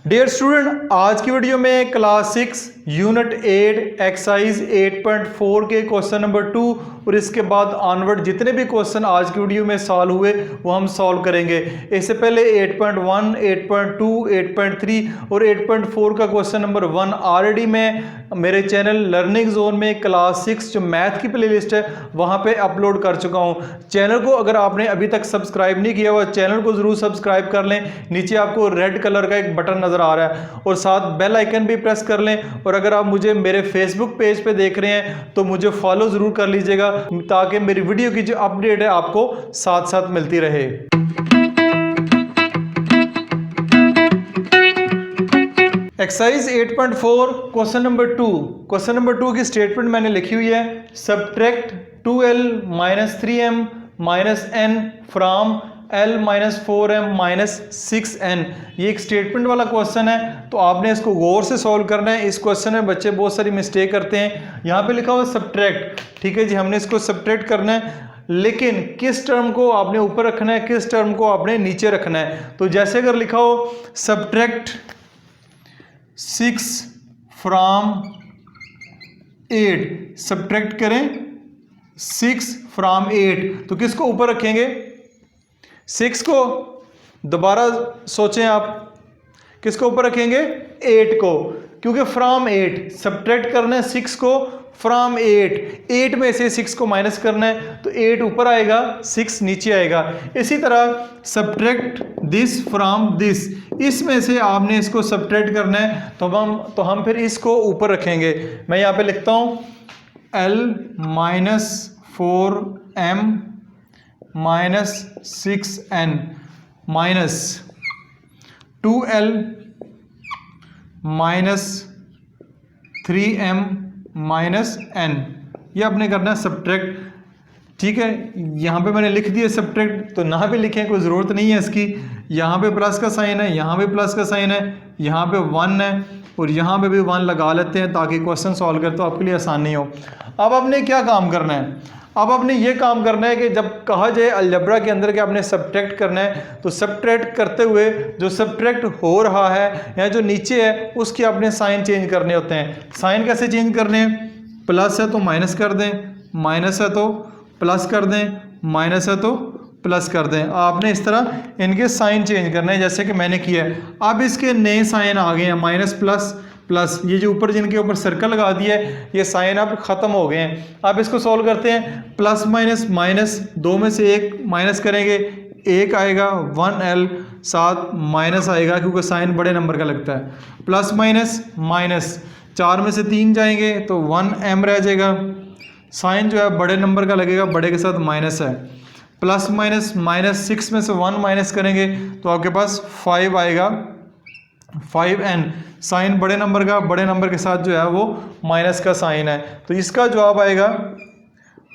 Dear student, आज की video में क्लास 6 यूनिट 8 एक्सरसाइज 8.4 के क्वेश्चन नंबर 2 और इसके बाद ऑनवर्ड जितने भी क्वेश्चन आज की वीडियो में सॉल्व हुए वो हम सॉल्व करेंगे। इससे पहले 8.1, 8.2, 8.3 और 8.4 का क्वेश्चन नंबर 1 ऑलरेडी मैं मेरे चैनल लर्निंग जोन में क्लास 6 जो मैथ की प्लेलिस्ट है वहाँ पे अपलोड कर चुका हूँ। चैनल को अगर आपने अभी तक सब्सक्राइब नहीं किया हुआ चैनल को ज़रूर सब्सक्राइब कर लें। नीचे आपको रेड कलर का एक बटन नज़र आ रहा है और साथ बेल आइकन भी प्रेस कर लें। और अगर आप मुझे मेरे फेसबुक पेज पे देख रहे हैं तो मुझे फॉलो ज़रूर कर लीजिएगा ताकि मेरी वीडियो की जो अपडेट है आपको साथ साथ मिलती रहे। Exercise 8.4 question number 2। Question number 2 की स्टेटमेंट मैंने लिखी हुई है, subtract 2l - 3m - n from l - 4m - 6n। ये एक स्टेटमेंट वाला क्वेश्चन है तो आपने इसको गौर से सॉल्व करना है। इस क्वेश्चन में बच्चे बहुत सारी मिस्टेक करते हैं। यहाँ पे लिखा हुआ सब्ट्रैक्ट, ठीक है जी, हमने इसको सब्ट्रैक्ट करना है, लेकिन किस टर्म को आपने ऊपर रखना है, किस टर्म को आपने नीचे रखना है। तो जैसे अगर लिखा हो सब्ट्रैक्ट 6 फ्रॉम 8, सब्ट्रैक्ट करें 6 फ्रॉम 8, तो किसको ऊपर रखेंगे? 6 को दोबारा सोचें आप, किसको ऊपर रखेंगे? 8 को, क्योंकि फ्रॉम 8 सब्ट्रैक्ट करना है 6 को फ्रॉम 8 में से 6 को माइनस करना है तो 8 ऊपर आएगा 6 नीचे आएगा। इसी तरह सब्ट्रैक्ट दिस फ्रॉम दिस, इसमें से आपने इसको सब्ट्रैक्ट करना है तो हम फिर इसको ऊपर रखेंगे। मैं यहाँ पे लिखता हूँ l - 4m - 6n minus 2l - 3m - n, ये आपने करना है सब्ट्रैक्ट, ठीक है। यहाँ पे मैंने लिख दिया सब्ट्रैक्ट, तो ना भी लिखें, कोई ज़रूरत नहीं है इसकी। यहाँ पे प्लस का साइन है, यहाँ पे प्लस का साइन है, यहाँ पे 1 है और यहाँ पे भी 1 लगा लेते हैं ताकि क्वेश्चन सॉल्व करते तो आपके लिए आसानी हो। अब आपने क्या काम करना है? अब आपने ये काम करना है कि जब कहा जाए अलजेब्रा के अंदर कि आपने सब्ट्रैक्ट करना है तो सब्ट्रैक्ट करते हुए जो सब्ट्रैक्ट हो रहा है या जो नीचे है उसके आपने साइन चेंज करने होते हैं। साइन कैसे चेंज करने हैं? प्लस है तो माइनस कर दें, माइनस है तो प्लस कर दें, माइनस है तो प्लस कर दें। आपने इस तरह इनके साइन चेंज करने हैं जैसे कि मैंने किया है। अब इसके नए साइन आ गए हैं, माइनस प्लस प्लस, ये जो ऊपर जिनके ऊपर सर्कल लगा दिया है ये साइन अब ख़त्म हो गए हैं। अब इसको सॉल्व करते हैं। प्लस माइनस माइनस, 2 में से 1 माइनस करेंगे, 1 आएगा 1l, साथ माइनस आएगा क्योंकि साइन बड़े नंबर का लगता है। प्लस माइनस माइनस, 4 में से 3 जाएंगे तो 1m रह जाएगा, साइन जो है बड़े नंबर का लगेगा, बड़े के साथ माइनस है। प्लस माइनस माइनस, 6 में से 1 माइनस करेंगे तो आपके पास 5 आएगा, 5n, साइन बड़े नंबर का, बड़े नंबर के साथ जो है वो माइनस का साइन है। तो इसका जवाब आएगा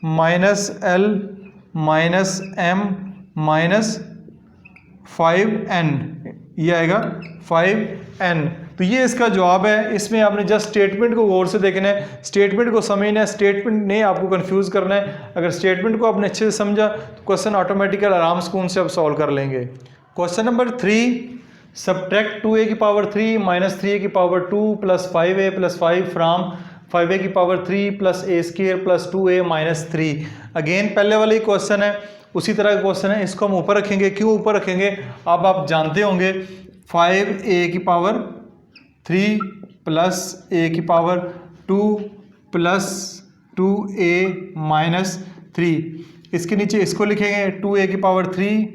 -l - m - 5n, ये आएगा 5n। तो ये इसका जवाब है। इसमें आपने जस्ट स्टेटमेंट को गौर से देखना है, स्टेटमेंट को समझना है, स्टेटमेंट नहीं आपको कंफ्यूज करना है। अगर स्टेटमेंट को आपने अच्छे से समझा तो क्वेश्चन ऑटोमेटिकल आराम सुकून से आप सॉल्व कर लेंगे। क्वेश्चन नंबर 3, सब्ट्रैक्ट 2a की पावर 3 - 3a की पावर 2 + 5a + 5 फ्रॉम 5a की पावर 3 + a² + 2a - 3। अगेन पहले वाला ही क्वेश्चन है, उसी तरह का क्वेश्चन है। इसको हम ऊपर रखेंगे। क्यों ऊपर रखेंगे अब आप जानते होंगे। 5a की पावर 3 + a की पावर 2 + 2a - 3, इसके नीचे इसको लिखेंगे 2a की पावर 3 -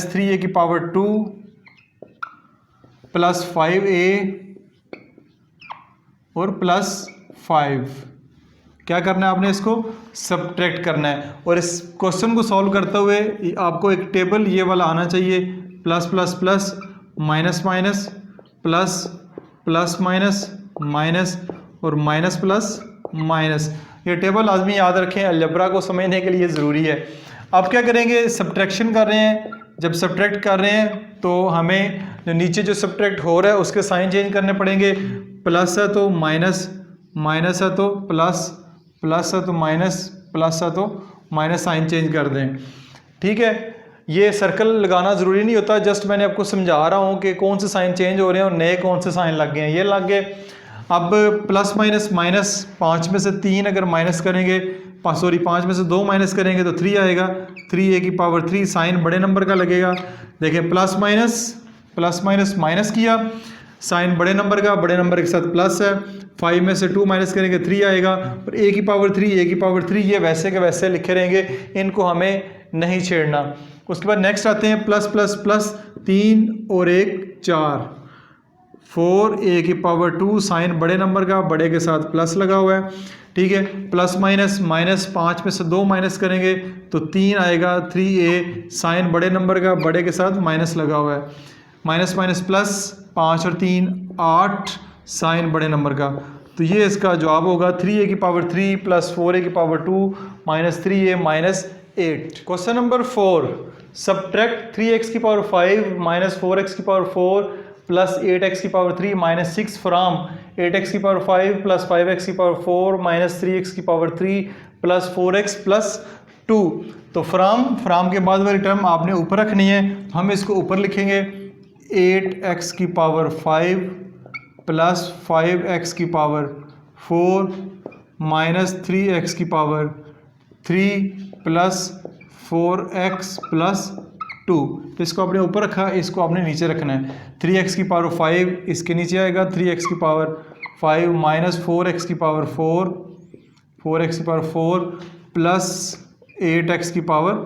3a की पावर 2 + 5a और +5। क्या करना है आपने? इसको सब्ट्रैक्ट करना है। और इस क्वेश्चन को सॉल्व करते हुए आपको एक टेबल ये वाला आना चाहिए, plus plus plus, minus minus, plus plus minus, minus और माइनस प्लस माइनस। ये टेबल लाजमी याद रखें, अलजेब्रा को समझने के लिए ज़रूरी है। अब क्या करेंगे? सब्ट्रैक्शन कर रहे हैं। जब सब्ट्रैक्ट कर रहे हैं तो हमें जो नीचे जो सब्ट्रैक्ट हो रहा है उसके साइन चेंज करने पड़ेंगे। प्लस है तो माइनस, माइनस है तो प्लस, प्लस है तो माइनस, प्लस है तो माइनस, साइन चेंज कर दें, ठीक है। ये सर्कल लगाना ज़रूरी नहीं होता, जस्ट मैंने आपको समझा रहा हूँ कि कौन से साइन चेंज हो रहे हैं और नए कौन से साइन लग गए हैं। ये लग गए। अब प्लस माइनस माइनस 5 में से 3 अगर माइनस करेंगे, सॉरी 5 में से 2 माइनस करेंगे तो 3 आएगा। 3a की पावर 3 साइन बड़े नंबर का लगेगा। देखिए प्लस माइनस माइनस किया, साइन बड़े नंबर का, बड़े नंबर के साथ प्लस है। 5 में से 2 माइनस करेंगे 3 आएगा। और a की पावर 3 ये वैसे के वैसे लिखे रहेंगे, इनको हमें नहीं छेड़ना। उसके बाद नेक्स्ट आते हैं प्लस प्लस प्लस 3 और 1 4, 4a की पावर 2 साइन बड़े नंबर का, बड़े के साथ प्लस लगा हुआ है। ठीक है, प्लस माइनस माइनस 5 में से 2 माइनस करेंगे तो 3 आएगा। 3a साइन बड़े नंबर का, बड़े के साथ माइनस लगा हुआ है। माइनस माइनस प्लस 5 और 3 8 साइन बड़े नंबर का। तो ये इसका जवाब होगा 3a की पावर 3 प्लस 4a की power 2 minus 3a minus 8। Question number 4, subtract 3x की पावर 5 माइनस 4x की पावर 4 प्लस 8x की पावर 3 माइनस 6 फ्राम 8x की पावर 5 प्लस 5x की पावर 4 माइनस 3x की पावर 3 प्लस 4x प्लस 2। तो from के बाद वाली टर्म आपने ऊपर रखनी है, हम इसको ऊपर लिखेंगे 8x की पावर 5 प्लस 5x की पावर 4 माइनस 3x की पावर 3 प्लस 4x प्लस 2। तो इसको आपने ऊपर रखा, इसको आपने नीचे रखना है। 3x की पावर 5 इसके नीचे आएगा, 3x की पावर 5 माइनस 4x की पावर 4x की पावर 4 प्लस 8x की पावर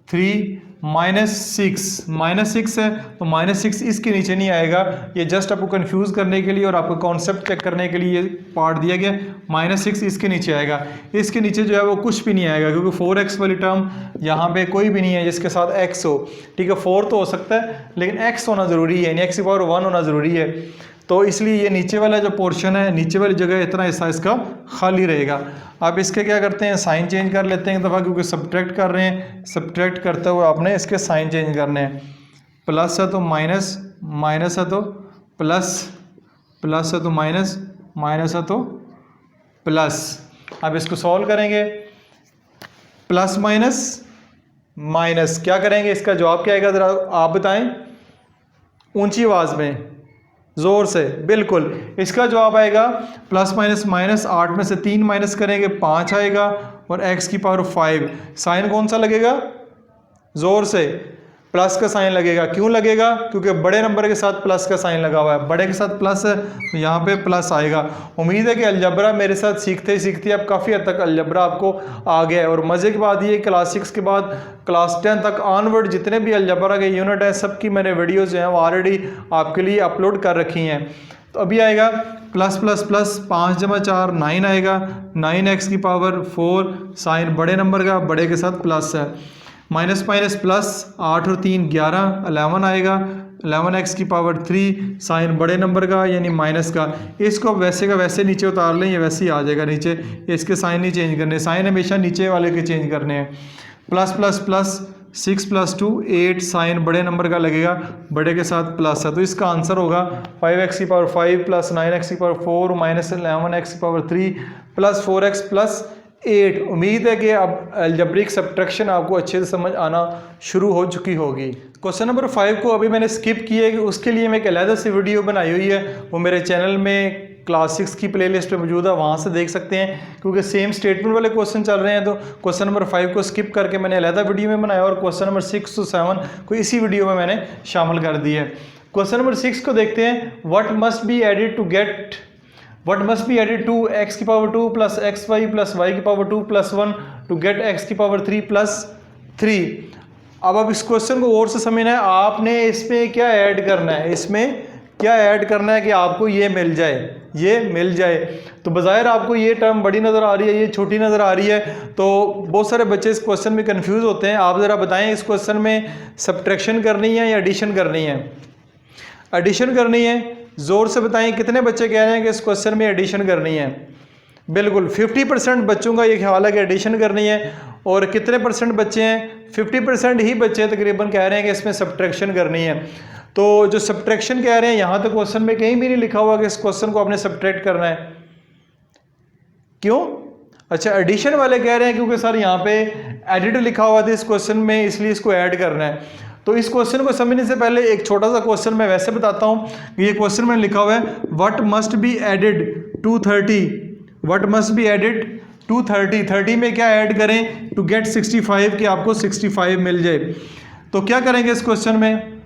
3 माइनस 6 है तो माइनस 6 इसके नीचे नहीं आएगा। ये जस्ट आपको कंफ्यूज करने के लिए और आपको कॉन्सेप्ट चेक करने के लिए ये पार्ट दिया गया। माइनस 6 इसके नीचे आएगा, इसके नीचे जो है वो कुछ भी नहीं आएगा, क्योंकि 4x वाली टर्म यहाँ पे कोई भी नहीं है जिसके साथ x हो। ठीक है, 4 तो हो सकता है लेकिन x होना ज़रूरी है, यानी x की पावर 1 होना ज़रूरी है। तो इसलिए ये नीचे वाला जो पोर्शन है, नीचे वाली जगह इतना हिस्सा इसका खाली रहेगा। अब इसके क्या करते हैं, साइन चेंज कर लेते हैं एक दफ़ा, क्योंकि सब्ट्रैक्ट कर रहे हैं। सब्ट्रैक्ट करते हुए आपने इसके साइन चेंज करने हैं। प्लस है तो माइनस, माइनस है तो प्लस, प्लस है तो माइनस, माइनस है तो प्लस। अब इसको सॉल्व करेंगे, प्लस माइनस माइनस क्या करेंगे, इसका जवाब क्या आएगा ज़रा आप बताएं ऊंची आवाज़ में, ज़ोर से। बिल्कुल, इसका जवाब आएगा प्लस माइनस माइनस 8 में से 3 माइनस करेंगे 5 आएगा और x की पावर 5। साइन कौन सा लगेगा, ज़ोर से, प्लस का साइन लगेगा। क्यों लगेगा, क्योंकि बड़े नंबर के साथ प्लस का साइन लगा हुआ है, बड़े के साथ प्लस है तो यहाँ पे प्लस आएगा। उम्मीद है कि अलजबरा मेरे साथ सीखते ही सीखते अब काफ़ी हद तक अलजबरा आपको आ गया है। और मज़े की बात ये क्लास 6 के बाद क्लास 10 तक ऑनवर्ड जितने भी अलजबरा के यूनिट हैं सबकी मैंने वीडियोज़ जो हैं वो ऑलरेडी आपके लिए अपलोड कर रखी हैं। तो अभी आएगा प्लस प्लस प्लस 5 जमा 4 9 आएगा, 9x की पावर 4 साइन बड़े नंबर का, बड़े के साथ प्लस है। माइनस माइनस प्लस 8 और 3 11 11 आएगा, 11x की पावर 3 साइन बड़े नंबर का यानी माइनस का। इसको वैसे का वैसे नीचे उतार लें, ये वैसे ही आ जाएगा नीचे, इसके साइन नहीं चेंज करने, साइन हमेशा नीचे वाले के चेंज करने हैं। Plus plus plus 6 plus 2 8 sign बड़े नंबर का लगेगा, बड़े के साथ प्लस है। तो इसका आंसर होगा 5x की पावर 5 प्लस 9x की पावर 4 माइनस 11x की पावर 3 प्लस 4x प्लस 8। उम्मीद है कि अब अलजेब्रिक सब्ट्रैक्शन आपको अच्छे से समझ आना शुरू हो चुकी होगी। क्वेश्चन नंबर 5 को अभी मैंने स्किप किया है, कि उसके लिए मैं एक अलग से वीडियो बनाई हुई है, वो मेरे चैनल में क्लास 6 की प्लेलिस्ट में मौजूद है, वहाँ से देख सकते हैं। क्योंकि सेम स्टेटमेंट वाले क्वेश्चन चल रहे हैं तो क्वेश्चन नंबर 5 को स्किप करके मैंने अलग वीडियो में बनाया और क्वेश्चन नंबर 6 to 7 को इसी वीडियो में मैंने शामिल कर दिया है। क्वेश्चन नंबर 6 को देखते हैं। What must be added to get, what must be added to x की power 2 plus xy plus y की power 2 plus 1 to get x की पावर 3 प्लस 3। अब इस क्वेश्चन को और से समझना है, आपने इसमें क्या ऐड करना है, इसमें क्या ऐड करना है कि आपको ये मिल जाए, ये मिल जाए। तो बज़ाहिर आपको ये टर्म बड़ी नज़र आ रही है, ये छोटी नज़र आ रही है, तो बहुत सारे बच्चे इस क्वेश्चन में कंफ्यूज होते हैं। आप ज़रा बताएं इस क्वेश्चन में सब्ट्रैक्शन करनी है या एडिशन करनी है? एडिशन करनी है, ज़ोर से बताएं कितने बच्चे कह रहे हैं कि इस क्वेश्चन में एडिशन करनी है? बिल्कुल 50% बच्चों का ये ख्याल है कि एडिशन करनी है। और कितने परसेंट बच्चे हैं? 50% ही बच्चे तकरीबन कह रहे हैं कि इसमें सब्ट्रैक्शन करनी है। तो जो सब्ट्रैक्शन कह रहे हैं यहाँ तो क्वेश्चन में कहीं भी नहीं लिखा हुआ कि इस क्वेश्चन को आपने सब्ट्रैक्ट करना है। क्यों? अच्छा एडिशन वाले कह रहे हैं क्योंकि सर यहाँ पे एडिड लिखा हुआ था इस क्वेश्चन में, इसलिए इसको ऐड करना है। तो इस क्वेश्चन को समझने से पहले एक छोटा सा क्वेश्चन मैं वैसे बताता हूँ। ये क्वेश्चन में लिखा हुआ है what must be added to 30, what must be added to 30, 30 में क्या ऐड करें टू गेट 65, कि आपको 65 मिल जाए। तो क्या करेंगे इस क्वेश्चन में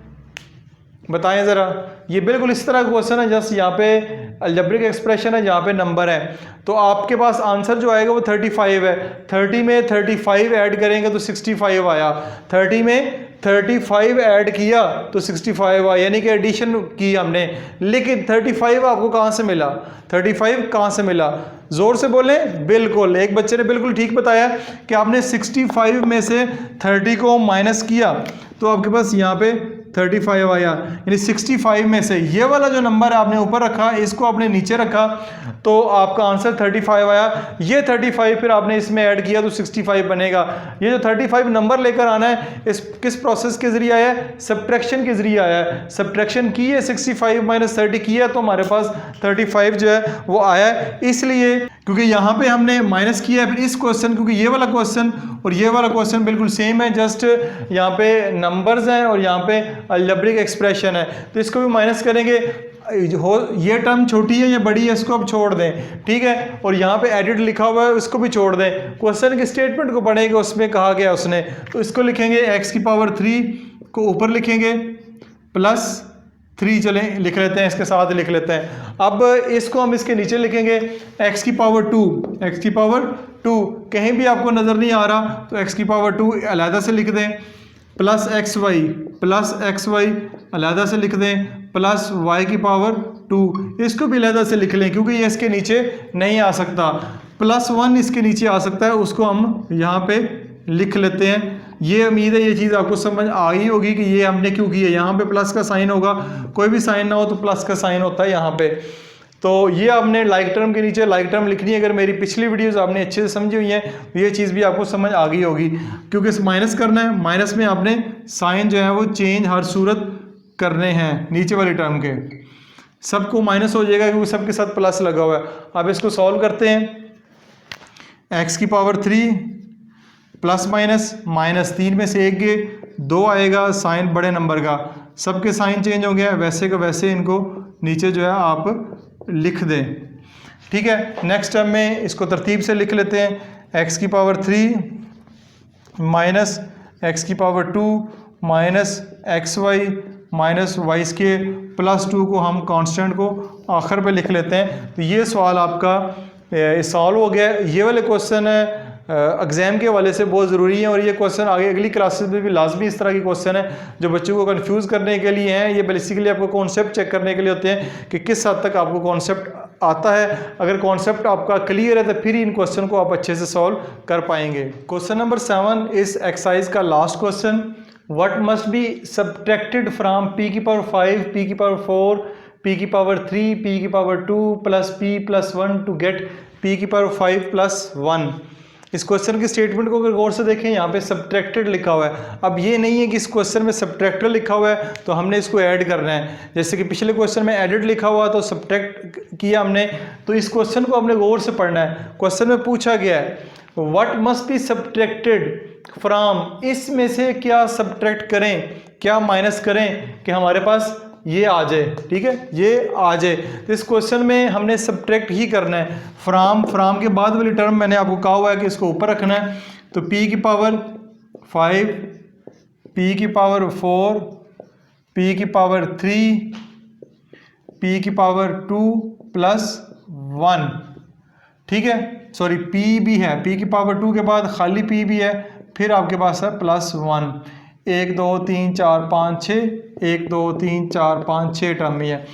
बताएं ज़रा। ये बिल्कुल इस तरह का क्वेश्चन है जस्ट यहाँ पे अलजेब्रिक एक्सप्रेशन है, यहाँ पे नंबर है, तो आपके पास आंसर जो आएगा वो 35 है। 30 में 35 ऐड करेंगे तो 65 आया, 30 में 35 ऐड किया तो 65 आया, यानी कि एडिशन की हमने। लेकिन 35 आपको कहाँ से मिला, 35 कहाँ से मिला, जोर से बोलें। बिल्कुल, एक बच्चे ने बिल्कुल ठीक बताया कि आपने 65 में से 30 को माइनस किया तो आपके पास यहाँ पे 35 आया, यानी 65 में से ये वाला जो नंबर है आपने ऊपर रखा, इसको आपने नीचे रखा, तो आपका आंसर 35 आया। ये 35 फिर आपने इसमें ऐड किया तो 65 बनेगा। ये जो 35 नंबर लेकर आना है, इस किस प्रोसेस के जरिए आया है, सब्ट्रैक्शन के जरिए आया है। सब्ट्रैक्शन की है 65 माइनस 30 किया तो हमारे पास 35 जो है वो आया है। इसलिए क्योंकि यहाँ पे हमने माइनस किया है, फिर इस क्वेश्चन, क्योंकि ये वाला क्वेश्चन और ये वाला क्वेश्चन बिल्कुल सेम है, जस्ट यहाँ पे नंबर्स हैं और यहाँ पे अलजेब्रिक एक्सप्रेशन है, तो इसको भी माइनस करेंगे। ये टर्म छोटी है या बड़ी है, इसको अब छोड़ दें, ठीक है। और यहाँ पे एडिट लिखा हुआ है, इसको भी छोड़ दें। क्वेश्चन के स्टेटमेंट को पढ़ेंगे, उसमें कहा गया उसने, तो इसको लिखेंगे x⁻³ को ऊपर लिखेंगे +3, चलें लिख लेते हैं, इसके साथ लिख लेते हैं। अब इसको हम इसके नीचे लिखेंगे x⁻², कहीं भी आपको नज़र नहीं आ रहा तो x⁻² अलहदा से लिख दें, +xy अलहदा से लिख दें, +y⁻², इसको भी अलहदा से लिख लें क्योंकि ये इसके नीचे नहीं आ सकता। +1 इसके नीचे आ सकता है, उसको हम यहाँ पे लिख लेते हैं। ये उम्मीद है ये चीज़ आपको समझ आ गई होगी कि ये हमने क्यों किया। यहाँ पे प्लस का साइन होगा, कोई भी साइन ना हो तो प्लस का साइन होता है यहाँ पे। तो ये आपने लाइक टर्म के नीचे लाइक टर्म लिखनी है। अगर मेरी पिछली वीडियोस आपने अच्छे से समझी हुई हैं तो ये चीज़ भी आपको समझ आ गई होगी, क्योंकि इस माइनस करना है, माइनस में आपने साइन जो है वो चेंज हर सूरत करने हैं। नीचे वाली टर्म के सबको माइनस हो जाएगा क्योंकि सबके साथ प्लस लगा हुआ है। अब इसको सॉल्व करते हैं। x⁻³ प्लस -3 में से एक के 2 आएगा, साइन बड़े नंबर का, सबके साइन चेंज हो गया, वैसे का वैसे इनको नीचे जो है आप लिख दें, ठीक है। नेक्स्ट टर्म में इसको तरतीब से लिख लेते हैं, x⁻³ minus x⁻² minus xy minus y² +2 को हम कांस्टेंट को आखिर पे लिख लेते हैं। तो ये सवाल आपका सॉल्व हो गया। ये वाले क्वेश्चन एग्ज़ाम के हवाले से बहुत ज़रूरी है और ये क्वेश्चन आगे अगली क्लासेस में भी लाजमी इस तरह के क्वेश्चन है जो बच्चों को कंफ्यूज करने के लिए हैं। ये बेसिकली आपको कॉन्सेप्ट चेक करने के लिए होते हैं कि किस हद तक आपको कॉन्सेप्ट आता है। अगर कॉन्सेप्ट आपका क्लियर है तो फिर इन क्वेश्चन को आप अच्छे से सॉल्व कर पाएंगे। क्वेश्चन नंबर 7 इस एक्सरसाइज का last question, what must be subtracted from p⁻5 p⁻4 p⁻3 p⁻2 plus p+1 to get p⁻5 + 1। इस क्वेश्चन के स्टेटमेंट को अगर गौर से देखें, यहाँ पे सब्ट्रैक्टेड लिखा हुआ है। अब ये नहीं है कि इस क्वेश्चन में सब्ट्रैक्टेड लिखा हुआ है तो हमने इसको ऐड करना है, जैसे कि पिछले क्वेश्चन में एडेड लिखा हुआ तो सब्ट्रैक्ट किया हमने। तो इस क्वेश्चन को हमने गौर से पढ़ना है। क्वेश्चन में पूछा गया है what must be subtracted from, इसमें से क्या सब्ट्रैक्ट करें, क्या माइनस करें कि हमारे पास ये आ जाए, ठीक है, ये आ जाए। तो इस क्वेश्चन में हमने सब्ट्रैक्ट ही करना है। फ्राम के बाद वाली टर्म मैंने आपको कहा हुआ है कि इसको ऊपर रखना है। तो p⁻5 p⁻4 p⁻3 p⁻2 + 1, ठीक है। सॉरी p भी है, p⁻2 के बाद खाली p भी है, फिर आपके पास है +1। 1 2 3 4 5 6 1 2 3 4 5 6 टर्म ही है।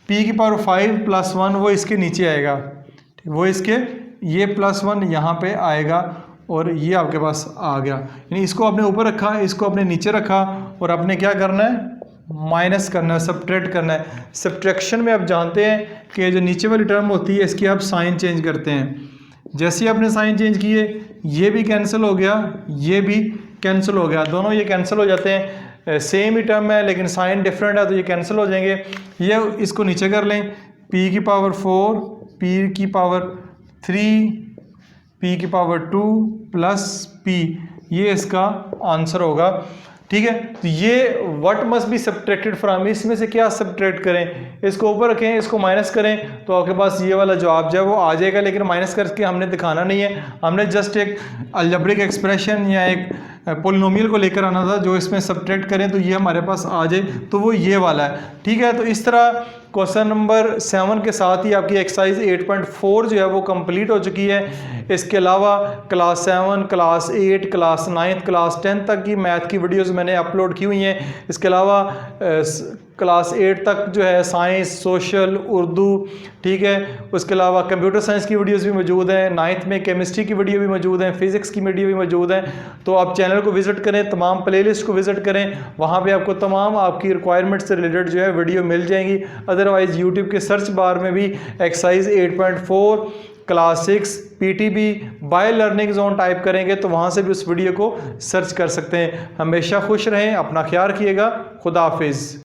p⁻5 + 1 वो इसके नीचे आएगा, वो इसके ये +1 यहाँ पे आएगा और ये आपके पास आ गया। यानी इसको आपने ऊपर रखा, इसको आपने नीचे रखा और आपने क्या करना है, माइनस करना है, सब्ट्रैक्ट करना है। सब्ट्रैक्शन में आप जानते हैं कि जो नीचे वाली टर्म होती है इसकी आप साइन चेंज करते हैं। जैसे ही आपने साइन चेंज किए ये भी कैंसिल हो गया, ये भी कैंसिल हो गया, दोनों ये कैंसिल हो जाते हैं। सेम ही टर्म है लेकिन साइन डिफरेंट है तो ये कैंसिल हो जाएंगे। ये इसको नीचे कर लें, p⁻4 p⁻3 p की पावर 2 प्लस p, ये इसका आंसर होगा। ठीक है, तो ये what must be subtracted from, इसमें से क्या सब्ट्रैक्ट करें, इसको ऊपर रखें, इसको माइनस करें तो आपके पास ये वाला जवाब जो है वो आ जाएगा। लेकिन माइनस करके हमने दिखाना नहीं है, हमने जस्ट एक अलजेब्रिक एक्सप्रेशन या एक पोलिनोमियल को लेकर आना था जो इसमें सब्ट्रैक्ट करें तो ये हमारे पास आ जाए, तो वो ये वाला है। ठीक है, तो इस तरह क्वेश्चन नंबर 7 के साथ ही आपकी एक्सरसाइज 8.4 जो है वो कंप्लीट हो चुकी है। इसके अलावा क्लास 7, क्लास 8, क्लास 9, क्लास 10 तक की मैथ की वीडियोस मैंने अपलोड की हुई हैं। इसके अलावा क्लास 8 तक जो है साइंस, सोशल, उर्दू, ठीक है, उसके अलावा कंप्यूटर साइंस की वीडियोस भी मौजूद हैं। 9th में केमिस्ट्री की वीडियो भी मौजूद है, फिजिक्स की वीडियो भी मौजूद है। तो आप चैनल को विजिट करें, तमाम प्लेलिस्ट को विजिट करें, वहाँ पे आपको तमाम आपकी रिक्वायरमेंट से रिलेटेड जो है वीडियो मिल जाएंगी। अदरवाइज़ यूट्यूब के सर्च बार में भी exercise 8.4 class 6 PTB by learning zone type करेंगे तो वहाँ से भी उस वीडियो को सर्च कर सकते हैं। हमेशा खुश रहें, अपना ख्याल रखिएगा, खुदा हाफिज़।